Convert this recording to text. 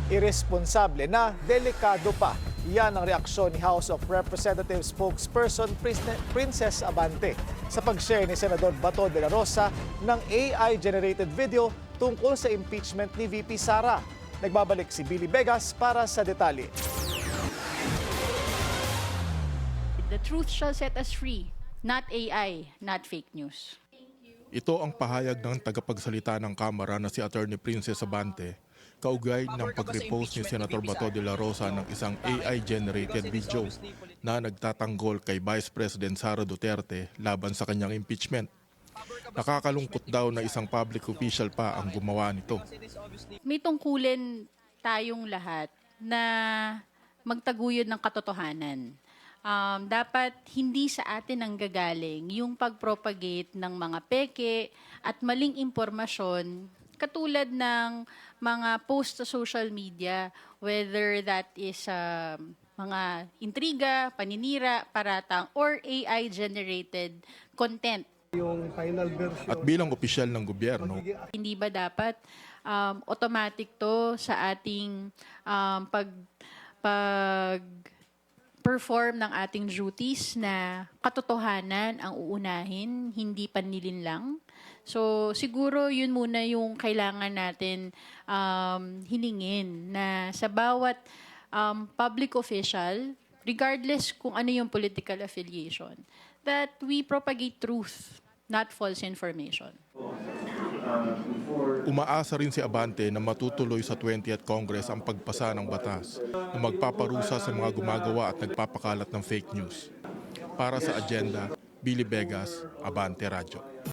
irresponsable na delikado pa. Yan ang reaksyon ni House of Representatives spokesperson Princess Abante sa pag-share ni Senador Bato de la Rosa ng AI-generated video tungkol sa impeachment ni VP Sara. Nagbabalik si Billy Vegas para sa detalye. The truth shall set us free, not AI, not fake news. Ito ang pahayag ng tagapagsalita ng Kamara na si Attorney Princess Abante kaugnay ng pag-repost ni Senator Bato de la Rosa ng isang AI-generated video na nagtatanggol kay Vice President Sara Duterte laban sa kanyang impeachment. Nakakalungkot daw na isang public official pa ang gumawa nito. May tungkulin tayong lahat na magtaguyod ng katotohanan. Dapat hindi sa atin ang gagaling yung pag-propagate ng mga peke at maling impormasyon katulad ng mga post sa social media, whether that is mga intriga, paninira, paratang, or AI-generated content. At bilang opisyal ng gobyerno, Hindi ba dapat automatic to sa ating pag-perform ng ating duties na katotohanan ang uunahin, hindi panlilin lang? So siguro yun muna yung kailangan natin hilingin na sa bawat public official, regardless kung ano yung political affiliation, that we propagate truth, not false information. umaasa rin si Abante na matutuloy sa 20th Congress ang pagpasa ng batas na magpaparusa sa mga gumagawa at nagpapakalat ng fake news. Para sa agenda, Billy Vegas, Abante Radio.